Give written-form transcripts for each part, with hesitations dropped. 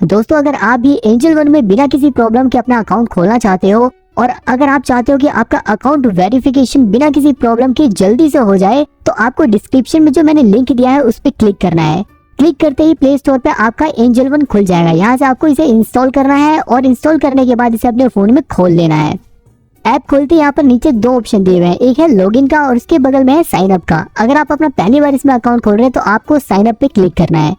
दोस्तों अगर आप भी एंजल वन में बिना किसी प्रॉब्लम के अपना अकाउंट खोलना चाहते हो और अगर आप चाहते हो कि आपका अकाउंट वेरिफिकेशन बिना किसी प्रॉब्लम के जल्दी से हो जाए, तो आपको डिस्क्रिप्शन में जो मैंने लिंक दिया है उस पर क्लिक करना है। क्लिक करते ही प्ले स्टोर पे आपका एंजल वन खुल जाएगा। यहाँ से आपको इसे इंस्टॉल करना है और इंस्टॉल करने के बाद इसे अपने फोन में खोल लेना है। ऐप खोलते ही यहाँ पर नीचे दो ऑप्शन दिए हुए हैं, एक है लॉगिन का और उसके बगल में है साइन अप का। अगर आप अपना पहली बार इसमें अकाउंट खोल रहे हैं तो आपको साइन अप पे क्लिक करना है।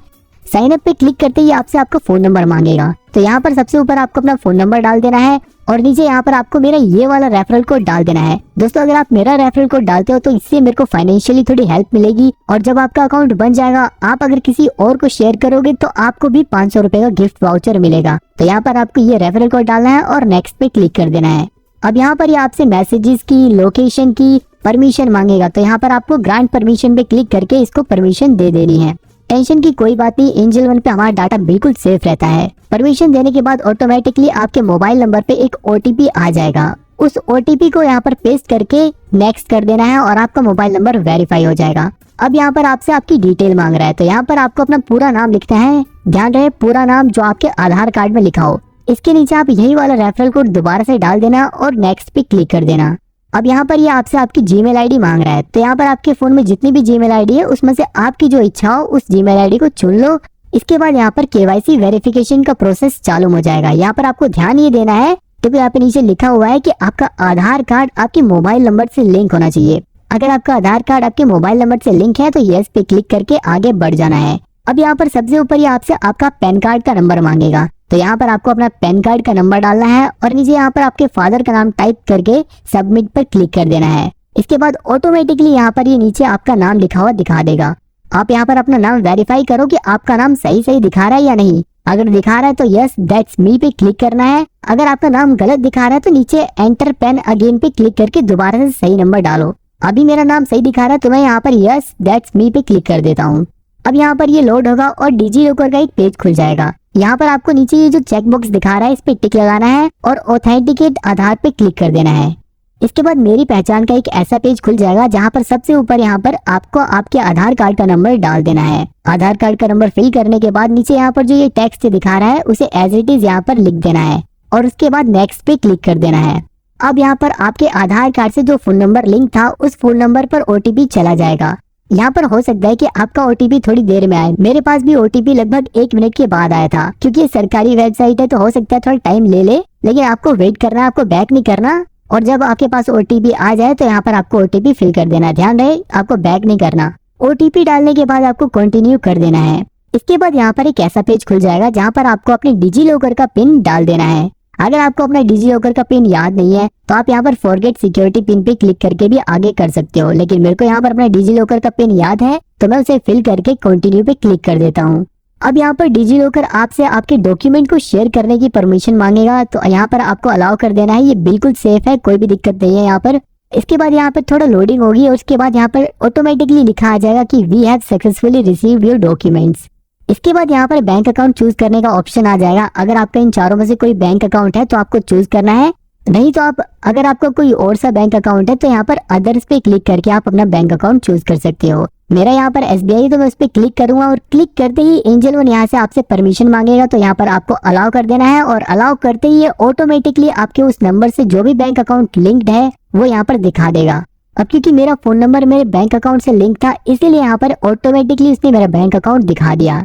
साइन अप पे क्लिक करते ही आपसे आपका फोन नंबर मांगेगा, तो यहाँ पर सबसे ऊपर आपको अपना फोन नंबर डाल देना है और नीचे यहाँ पर आपको मेरा ये वाला रेफरल कोड डाल देना है। दोस्तों अगर आप मेरा रेफरल कोड डालते हो तो इससे मेरे को फाइनेंशियली थोड़ी हेल्प मिलेगी और जब आपका अकाउंट बन जाएगा, आप अगर किसी और को शेयर करोगे तो आपको भी 500 रुपए का गिफ्ट वाउचर मिलेगा। तो यहाँ पर आपको ये रेफरल कोड डालना है और नेक्स्ट पे क्लिक कर देना है। अब यहाँ पर ये आपसे मैसेजेस की, लोकेशन की परमिशन मांगेगा, तो यहाँ पर आपको ग्रांट परमिशन पे क्लिक करके इसको परमिशन दे देनी है। टेंशन की कोई बात नहीं, एंजल वन पे हमारा डाटा बिल्कुल सेफ रहता है। परमिशन देने के बाद ऑटोमेटिकली आपके मोबाइल नंबर पे एक OTP आ जाएगा। उस OTP को यहाँ पर पेस्ट करके नेक्स्ट कर देना है और आपका मोबाइल नंबर वेरीफाई हो जाएगा। अब यहाँ पर आपसे आपकी डिटेल मांग रहा है, तो यहाँ पर आपको अपना पूरा नाम लिखना है। ध्यान रहे पूरा नाम जो आपके आधार कार्ड में लिखा हो। इसके नीचे आप यही वाला रेफरल कोड दोबारा से डाल देना और नेक्स्ट पे क्लिक कर देना। अब यहाँ पर ये आपसे आपकी जीमेल आईडी मांग रहा है, तो यहाँ पर आपके फोन में जितनी भी जीमेल आईडी है उसमें से आपकी जो इच्छा हो उस जीमेल आईडी को चुन लो। इसके बाद यहाँ पर KYC वेरिफिकेशन का प्रोसेस चालू हो जाएगा। यहाँ पर आपको ध्यान ये देना है क्योंकि यहाँ पे नीचे लिखा हुआ है कि आपका आधार कार्ड आपके मोबाइल नंबर से लिंक होना चाहिए। अगर आपका आधार कार्ड आपके मोबाइल नंबर से लिंक है तो यस पे क्लिक करके आगे बढ़ जाना है। अब यहाँ पर सबसे ऊपर ये आपसे आपका पैन कार्ड का नंबर मांगेगा, तो यहाँ पर आपको अपना पैन कार्ड का नंबर डालना है और नीचे यहाँ पर आपके फादर का नाम टाइप करके सबमिट पर क्लिक कर देना है। इसके बाद ऑटोमेटिकली यहाँ पर ये नीचे आपका नाम लिखा हुआ दिखा देगा। आप यहाँ पर अपना नाम वेरीफाई करो कि आपका नाम सही दिखा रहा है या नहीं। अगर दिखा रहा है तो यस दैट्स मी पे क्लिक करना है। अगर आपका नाम गलत दिखा रहा है तो नीचे एंटर पेन अगेन पे क्लिक करके दोबारा से सही नंबर डालो। अभी मेरा नाम सही दिखा रहा है तो मैं यहाँ पर यस दैट्स मी पे क्लिक कर देता हूँ। अब यहाँ पर ये लोड होगा और डिजी लॉकर का एक पेज खुल जाएगा। यहाँ पर आपको नीचे ये जो चेक बॉक्स दिखा रहा है इस पे टिक लगाना है और ऑथेंटिकेट आधार पे क्लिक कर देना है। इसके बाद मेरी पहचान का एक ऐसा पेज खुल जाएगा जहाँ पर सबसे ऊपर यहाँ पर आपको आपके आधार कार्ड का नंबर डाल देना है। आधार कार्ड का नंबर फिल करने के बाद नीचे यहाँ पर जो ये टेक्स्ट दिखा रहा है उसे एज इट इज यहाँ पर लिख देना है और उसके बाद नेक्स्ट पे क्लिक कर देना है। अब यहाँ पर आपके आधार कार्ड से जो फोन नंबर लिंक था उस फोन नंबर पर OTP चला जाएगा। यहाँ पर हो सकता है कि आपका OTP थोड़ी देर में आए। मेरे पास भी OTP लगभग 1 मिनट के बाद आया था। क्योंकि ये सरकारी वेबसाइट है तो हो सकता है थोड़ा टाइम ले लेकिन आपको वेट करना है, आपको बैक नहीं करना। और जब आपके पास OTP आ जाए तो यहाँ पर आपको OTP फिल कर देना है। ध्यान रहे आपको बैक नहीं करना। OTP डालने के बाद आपको कंटिन्यू कर देना है। इसके बाद यहाँ पर एक ऐसा पेज खुल जाएगा जहाँ पर आपको अपने डिजी लॉकर का पिन डाल देना है। अगर आपको अपना डिजी लॉकर का पिन याद नहीं है तो आप यहाँ पर फॉरगेट सिक्योरिटी पिन पे क्लिक करके भी आगे कर सकते हो, लेकिन मेरे को यहाँ पर अपना डिजी लॉकर का पिन याद है तो मैं उसे फिल करके कंटिन्यू पे क्लिक कर देता हूँ। अब यहाँ पर डिजी लॉकर आपसे आपके डॉक्यूमेंट को शेयर करने की परमिशन मांगेगा, तो यहाँ पर आपको अलाउ कर देना है। ये बिल्कुल सेफ है, कोई भी दिक्कत नहीं है यहाँ पर। इसके बाद यहाँ पर थोड़ा लोडिंग होगी और उसके बाद यहाँ पर ऑटोमेटिकली लिखा आ जाएगा कि we have successfully received your documents. इसके बाद यहाँ पर बैंक अकाउंट चूज करने का ऑप्शन आ जाएगा। अगर आपका इन चारों में से कोई बैंक अकाउंट है तो आपको चूज करना है, नहीं तो आप अगर आपका कोई और सा बैंक अकाउंट है तो यहाँ पर अदर्स पे क्लिक करके आप अपना बैंक अकाउंट चूज कर सकते हो। मेरा यहाँ पर SBI तो मैं उस पर क्लिक करूंगा और क्लिक करते ही एंजल वन यहाँ से आपसे परमिशन मांगेगा, तो यहाँ पर आपको अलाउ कर देना है और अलाउ करते ही ये ऑटोमेटिकली आपके उस नंबर से जो भी बैंक अकाउंट लिंक्ड है वो यहाँ पर दिखा देगा। अब क्योंकि मेरा फोन नंबर मेरे बैंक अकाउंट से लिंक था इसीलिए यहाँ पर ऑटोमेटिकली उसने मेरा बैंक अकाउंट दिखा दिया।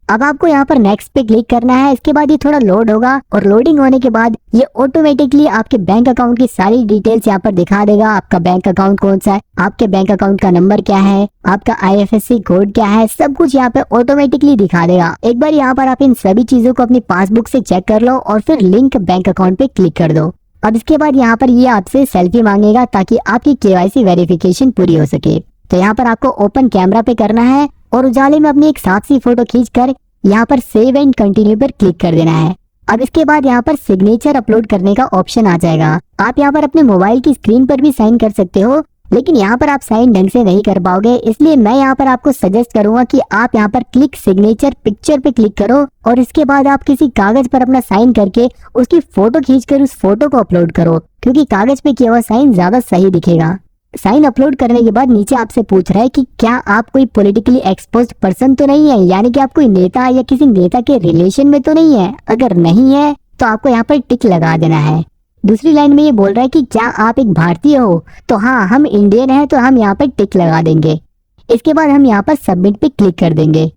अब आपको यहाँ पर नेक्स्ट पे क्लिक करना है। इसके बाद ये थोड़ा लोड होगा और लोडिंग होने के बाद ये ऑटोमेटिकली आपके बैंक अकाउंट की सारी डिटेल्स यहाँ पर दिखा देगा। आपका बैंक अकाउंट कौन सा है, आपके बैंक अकाउंट का नंबर क्या है, आपका IFSC कोड क्या है, सब कुछ यहाँ पे ऑटोमेटिकली दिखा देगा। एक बार यहाँ पर आप इन सभी चीजों को अपनी पासबुक से चेक कर लो और फिर लिंक बैंक अकाउंट पे क्लिक कर दो। अब इसके बाद यहाँ पर ये आपसे सेल्फी मांगेगा ताकि आपकी KYC वेरिफिकेशन पूरी हो सके। तो यहाँ पर आपको ओपन कैमरा पे करना है और उजाले में अपनी एक साफ सी फोटो खींचकर यहाँ पर सेव एंड कंटिन्यू पर क्लिक कर देना है। अब इसके बाद यहाँ पर सिग्नेचर अपलोड करने का ऑप्शन आ जाएगा। आप यहाँ पर अपने मोबाइल की स्क्रीन पर भी साइन कर सकते हो, लेकिन यहाँ पर आप साइन ढंग से नहीं कर पाओगे, इसलिए मैं यहाँ पर आपको सजेस्ट करूंगा कि आप यहाँ पर क्लिक सिग्नेचर पिक्चर पे क्लिक करो और इसके बाद आप किसी कागज पर अपना साइन करके उसकी फोटो खींचकर उस फोटो को अपलोड करो, क्योंकि कागज पे किया हुआ साइन ज्यादा सही दिखेगा। साइन अपलोड करने के बाद नीचे आपसे पूछ रहा है कि क्या आप कोई पॉलिटिकली एक्सपोज्ड पर्सन तो नहीं है, यानी कि आप कोई नेता या किसी नेता के रिलेशन में तो नहीं है। अगर नहीं है तो आपको यहाँ पर टिक लगा देना है। दूसरी लाइन में ये बोल रहा है कि क्या आप एक भारतीय हो, तो हाँ हम इंडियन है, तो हम यहाँ पर टिक लगा देंगे। इसके बाद हम यहाँ पर सबमिट पे क्लिक कर देंगे।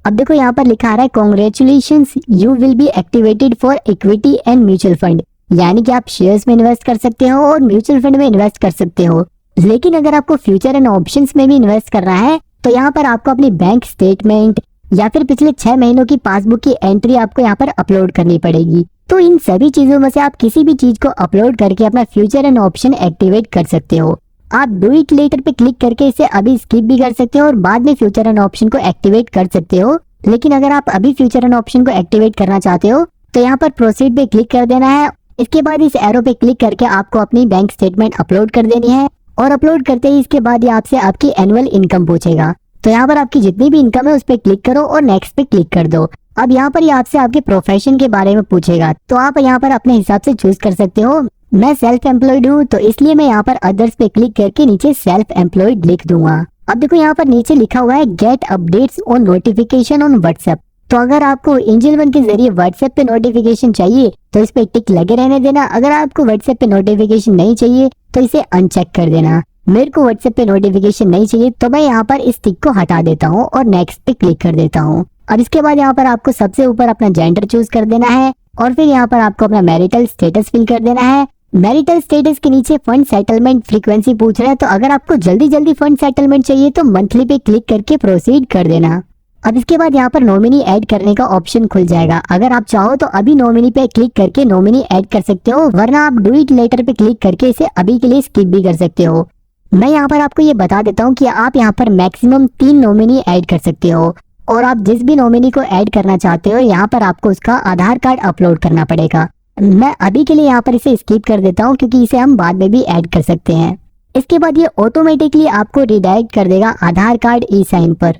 अब देखो यहाँ पर लिखा आ रहा है congratulations you will be activated for equity and mutual fund, यानी कि आप शेयर्स में इन्वेस्ट कर सकते हो और म्यूचुअल फंड में इन्वेस्ट कर सकते हो। लेकिन अगर आपको फ्यूचर एंड ऑप्शंस में भी इन्वेस्ट करना है तो यहाँ पर आपको अपनी बैंक स्टेटमेंट या फिर पिछले 6 महीनों की पासबुक की एंट्री आपको यहाँ पर अपलोड करनी पड़ेगी। तो इन सभी चीजों में से आप किसी भी चीज को अपलोड करके अपना फ्यूचर एंड ऑप्शन एक्टिवेट कर सकते हो। आप डू इट लेटर पे क्लिक करके इसे अभी स्किप भी कर सकते हो और बाद में फ्यूचर एंड ऑप्शन को एक्टिवेट कर सकते हो। लेकिन अगर आप अभी फ्यूचर एंड ऑप्शन को एक्टिवेट करना चाहते हो तो यहाँ पर प्रोसीड पे क्लिक कर देना है। इसके बाद इस एरो पे क्लिक करके आपको अपनी बैंक स्टेटमेंट अपलोड कर देनी है और अपलोड करते ही इसके बाद ये आपसे आपकी एनुअल इनकम पूछेगा। तो यहाँ पर आपकी जितनी भी इनकम है उस पर क्लिक करो और नेक्स्ट पे क्लिक कर दो। अब यहाँ पर ये आपसे आपके प्रोफेशन के बारे में पूछेगा, तो आप यहाँ पर अपने हिसाब से चूज कर सकते हो। मैं सेल्फ एम्प्लॉयड हूँ तो इसलिए मैं यहाँ पर अदर्स पे क्लिक करके नीचे सेल्फ एम्प्लॉयड लिख दूंगा। अब देखो यहाँ पर नीचे लिखा हुआ है gate updates on notification on WhatsApp. तो अगर आपको एंजल वन के जरिए व्हाट्सएप पे नोटिफिकेशन चाहिए तो इस पे टिक लगे रहने देना। अगर आपको व्हाट्सएप पे नोटिफिकेशन नहीं चाहिए तो इसे अनचेक कर देना। मेरे को व्हाट्सएप पे नोटिफिकेशन नहीं चाहिए तो मैं यहाँ पर इस टिक को हटा देता हूँ और नेक्स्ट पे क्लिक कर देता हूँ। अब इसके बाद यहाँ पर आपको सबसे ऊपर अपना जेंडर चूज कर देना है और फिर यहाँ पर आपको अपना मैरिटल स्टेटस फिल कर देना है। मैरिटल स्टेटस के नीचे फंड सेटलमेंट फ्रीक्वेंसी पूछ रहा है, तो अगर आपको जल्दी जल्दी फंड सेटलमेंट चाहिए तो मंथली पे क्लिक करके प्रोसीड कर देना। अब इसके बाद यहाँ पर नॉमिनी ऐड करने का ऑप्शन खुल जाएगा। अगर आप चाहो तो अभी नॉमिनी पे क्लिक करके नॉमिनी ऐड कर सकते हो, वरना आप डू इट लेटर पे क्लिक करके इसे अभी के लिए स्किप भी कर सकते हो। मैं यहाँ पर आपको ये बता देता हूँ कि आप यहाँ पर मैक्सिमम 3 नॉमिनी ऐड कर सकते हो और आप जिस भी नॉमिनी को ऐड करना चाहते हो यहाँ पर आपको उसका आधार कार्ड अपलोड करना पड़ेगा। मैं अभी के लिए यहाँ पर इसे स्किप कर देता हूँ क्योंकि इसे हम बाद में भी ऐड कर सकते हैं। इसके बाद ये ऑटोमेटिकली आपको रिडायरेक्ट कर देगा आधार कार्ड ई साइन पर।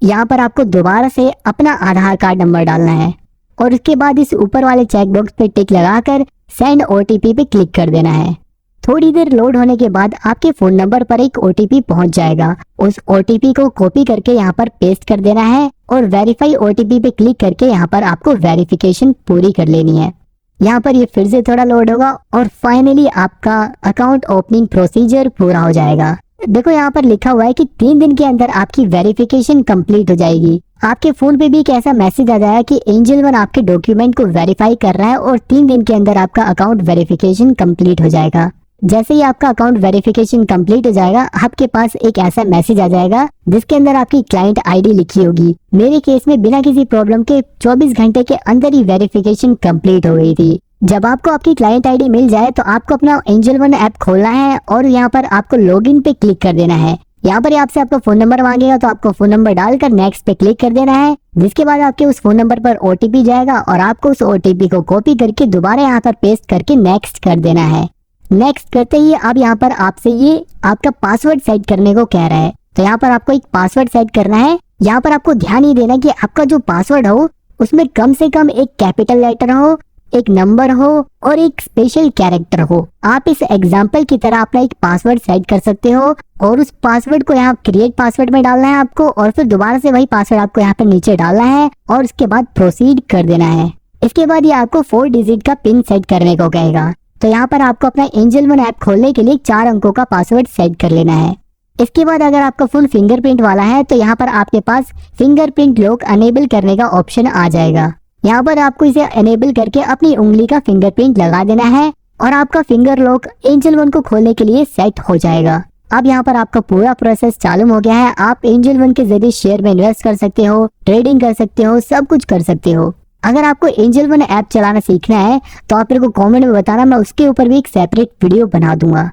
यहाँ पर आपको दोबारा से अपना आधार कार्ड नंबर डालना है और उसके बाद इस ऊपर वाले चेक बॉक्स पे टिक लगाकर सेंड ओटीपी पे क्लिक कर देना है। थोड़ी देर लोड होने के बाद आपके फोन नंबर पर एक ओटीपी पहुंच जाएगा। उस ओटीपी को कॉपी करके यहाँ पर पेस्ट कर देना है और वेरीफाई ओटीपी पे क्लिक करके यहाँ पर आपको वेरिफिकेशन पूरी कर लेनी है। यहाँ पर ये फिर से थोड़ा लोड होगा और फाइनली आपका अकाउंट ओपनिंग प्रोसीजर पूरा हो जाएगा। देखो यहाँ पर लिखा हुआ है कि 3 दिन के अंदर आपकी वेरिफिकेशन कंप्लीट हो जाएगी। आपके फोन पे भी एक ऐसा मैसेज आ जाएगा कि एंजल वन आपके डॉक्यूमेंट को वेरीफाई कर रहा है और 3 दिन के अंदर आपका अकाउंट वेरिफिकेशन कंप्लीट हो जाएगा। जैसे ही आपका अकाउंट वेरिफिकेशन कंप्लीट हो जाएगा आपके पास एक ऐसा मैसेज आ जाएगा जिसके अंदर आपकी क्लाइंट आईडी लिखी होगी। मेरे केस में बिना किसी प्रॉब्लम के 24 घंटे के अंदर ही वेरिफिकेशन कंप्लीट हो गई थी। जब आपको आपकी क्लाइंट आईडी मिल जाए तो आपको अपना एंजल वन ऐप खोलना है और यहाँ पर आपको लॉगिन पे क्लिक कर देना है। यहाँ पर आपसे आपका फोन नंबर मांगेगा तो आपको फोन नंबर डालकर नेक्स्ट पे क्लिक कर देना है, जिसके बाद आपके उस फोन नंबर पर ओटीपी जाएगा और आपको उस ओटीपी को कॉपी करके दोबारा यहाँ पर पेस्ट करके नेक्स्ट कर देना है। नेक्स्ट करते ही अब यहाँ पर आपसे ये आपका पासवर्ड सेट करने को कह रहा है, तो यहाँ पर आपको एक पासवर्ड सेट करना है। यहाँ पर आपको ध्यान ये देना कि आपका जो पासवर्ड हो उसमें कम से कम एक कैपिटल लेटर हो, एक नंबर हो और एक स्पेशल कैरेक्टर हो। आप इस एग्जाम्पल की तरह अपना एक पासवर्ड सेट कर सकते हो और उस पासवर्ड को यहाँ क्रिएट पासवर्ड में डालना है आपको और फिर दोबारा से वही पासवर्ड आपको यहाँ पर नीचे डालना है और उसके बाद प्रोसीड कर देना है। इसके बाद ये आपको 4 डिजिट का पिन सेट करने को कहेगा, तो यहाँ पर आपको अपना एंजल वन ऐप खोलने के लिए 4 अंकों का पासवर्ड सेट कर लेना है। इसके बाद अगर आपका फोन फिंगरप्रिंट वाला है तो यहाँ पर आपके पास फिंगरप्रिंट लॉक अनेबल करने का ऑप्शन आ जाएगा। यहाँ पर आपको इसे अनेबल करके अपनी उंगली का फिंगरप्रिंट लगा देना है और आपका फिंगर लॉक एंजल वन को खोलने के लिए सेट हो जाएगा। अब यहाँ पर आपका पूरा प्रोसेस चालू हो गया है। आप एंजल वन के जरिए शेयर में इन्वेस्ट कर सकते हो, ट्रेडिंग कर सकते हो, सब कुछ कर सकते हो। अगर आपको एंजल वन ऐप चलाना सीखना है तो आप मेरे को कमेंट में बताना, मैं उसके ऊपर भी एक सेपरेट वीडियो बना दूंगा।